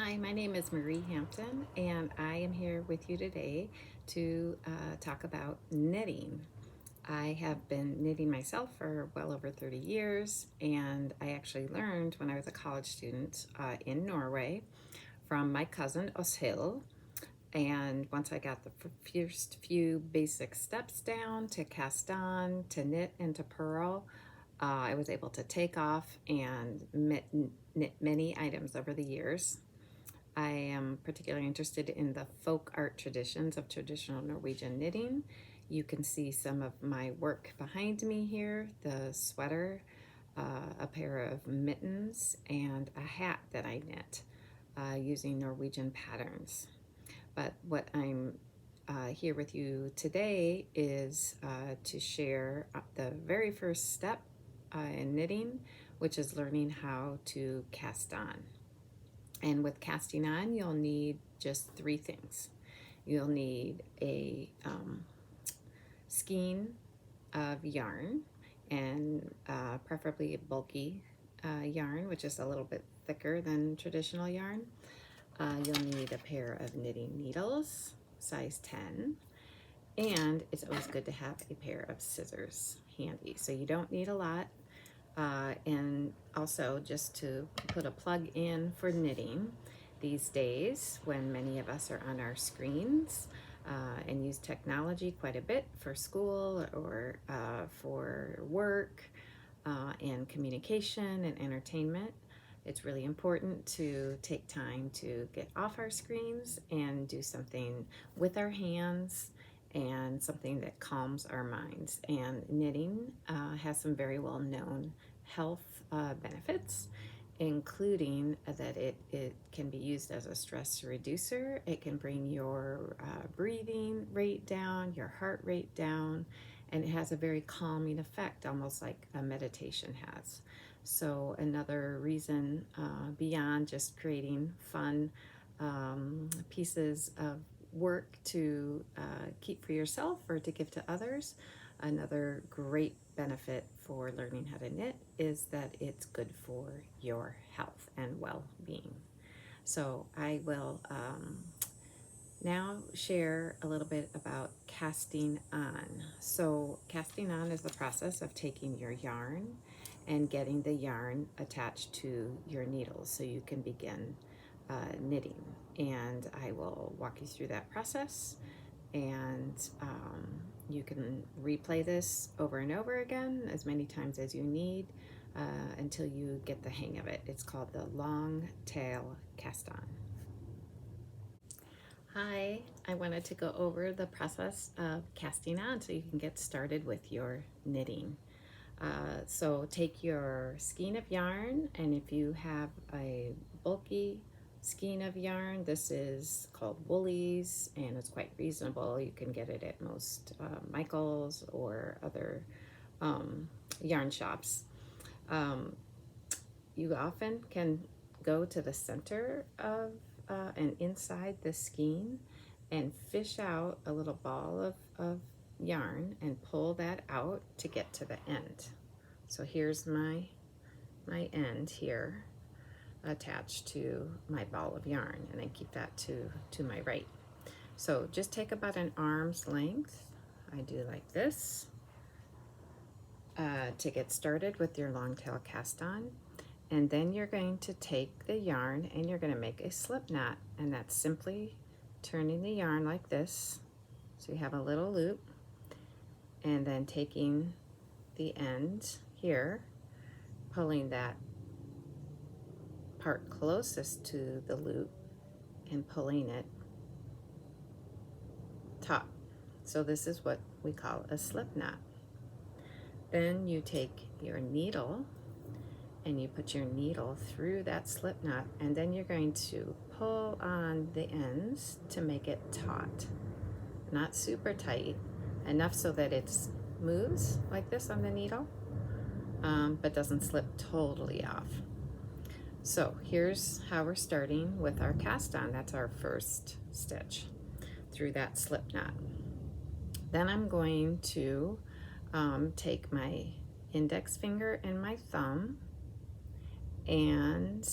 Hi, my name is Maree Hampton, and I am here with you today to talk about knitting. I have been knitting myself for well over 30 years, and I actually learned when I was a college student in Norway from my cousin Oshil. And once I got the first few basic steps down to cast on, to knit, and to purl, I was able to take off and knit many items over the years. I am particularly interested in the folk art traditions of traditional Norwegian knitting. You can see some of my work behind me here, the sweater, a pair of mittens, and a hat that I knit using Norwegian patterns. But what I'm here with you today is to share the very first step in knitting, which is learning how to cast on. And with casting on, you'll need just three things. You'll need a skein of yarn, and preferably a bulky yarn, which is a little bit thicker than traditional yarn. You'll need a pair of knitting needles, size 10, and it's always good to have a pair of scissors handy. So you don't need a lot. And also, just to put a plug in for knitting, these days when many of us are on our screens and use technology quite a bit for school or for work and communication and entertainment, it's really important to take time to get off our screens and do something with our hands and something that calms our minds. And knitting has some very well known health benefits, including that it can be used as a stress reducer. It can bring your breathing rate down, your heart rate down, and it has a very calming effect, almost like a meditation has. So another reason beyond just creating fun pieces of work to keep for yourself or to give to others, another great benefit for learning how to knit is that it's good for your health and well-being. So I will now share a little bit about casting on. So casting on is the process of taking your yarn and getting the yarn attached to your needles so you can begin knitting. And I will walk you through that process, and you can replay this over and over again as many times as you need until you get the hang of it. It's called the long tail cast on. Hi, I wanted to go over the process of casting on so you can get started with your knitting. So take your skein of yarn, and if you have a bulky skein of yarn, this is called Woolies, and it's quite reasonable. You can get it at most Michael's or other yarn shops. You often can go to the center of and inside the skein and fish out a little ball of yarn and pull that out to get to the end. So here's my end here attached to my ball of yarn, and then keep that to my right. So just take about an arm's length. I do like this to get started with your long tail cast on. And then you're going to take the yarn and you're going to make a slip knot, and that's simply turning the yarn like this so you have a little loop, and then taking the end here, pulling that part closest to the loop and pulling it taut. So this is what we call a slip knot. Then you take your needle and you put your needle through that slip knot, and then you're going to pull on the ends to make it taut. Not super tight, enough so that it moves like this on the needle, but doesn't slip totally off. So here's how we're starting with our cast on. That's our first stitch through that slip knot. Then I'm going to take my index finger and my thumb, and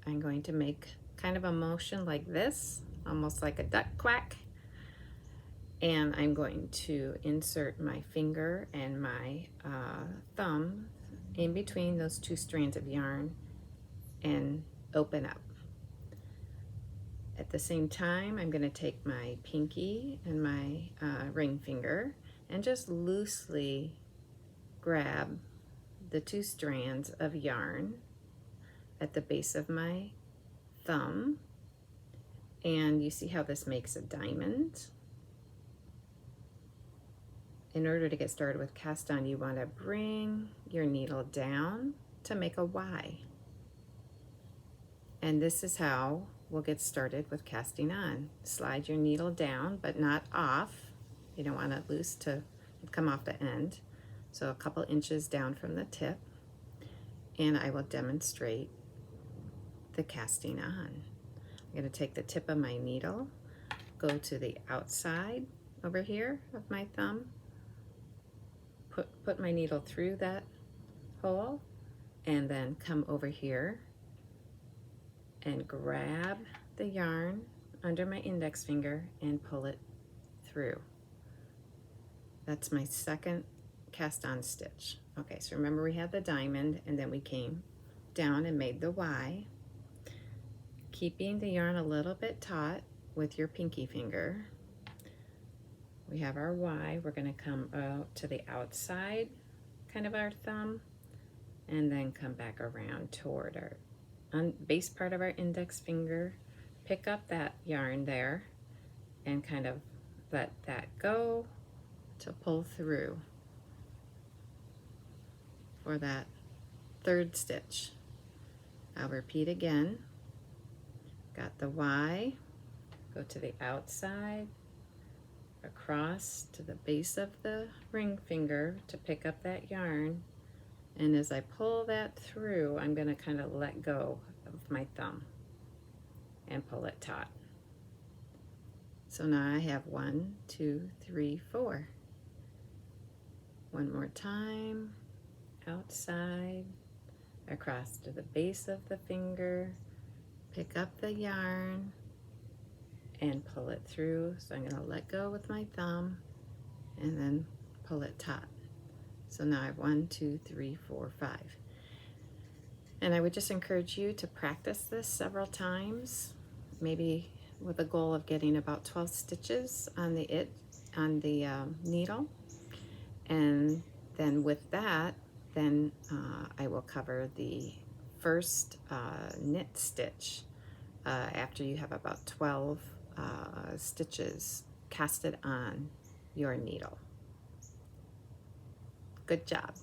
I'm going to make kind of a motion like this, almost like a duck quack. And I'm going to insert my finger and my thumb in between those two strands of yarn and open up. At the same time, I'm going to take my pinky and my ring finger and just loosely grab the two strands of yarn at the base of my thumb. And you see how this makes a diamond? In order to get started with cast on, you want to bring your needle down to make a Y. And this is how we'll get started with casting on. Slide your needle down, but not off. You don't want it loose to come off the end. So a couple inches down from the tip. And I will demonstrate the casting on. I'm going to take the tip of my needle, go to the outside over here of my thumb, put my needle through that hole, and then come over here and grab the yarn under my index finger and pull it through. That's my second cast on stitch. Okay, so remember we had the diamond and then we came down and made the Y. Keeping the yarn a little bit taut with your pinky finger. We have our Y. We're going to come out to the outside kind of our thumb and then come back around toward our base part of our index finger. Pick up that yarn there and kind of let that go to pull through for that third stitch. I'll repeat again. Got the Y, go to the outside, across to the base of the ring finger to pick up that yarn, and as I pull that through, I'm going to kind of let go of my thumb and pull it taut. So now I have 1, 2, 3, 4. One more time, outside, across to the base of the finger, pick up the yarn and pull it through. So I'm going to let go with my thumb and then pull it taut. So now I have 1, 2, 3, 4, 5. And I would just encourage you to practice this several times, maybe with a goal of getting about 12 stitches on the needle. And then with that, then I will cover the first knit stitch after you have about 12 stitches casted on your needle. Good job.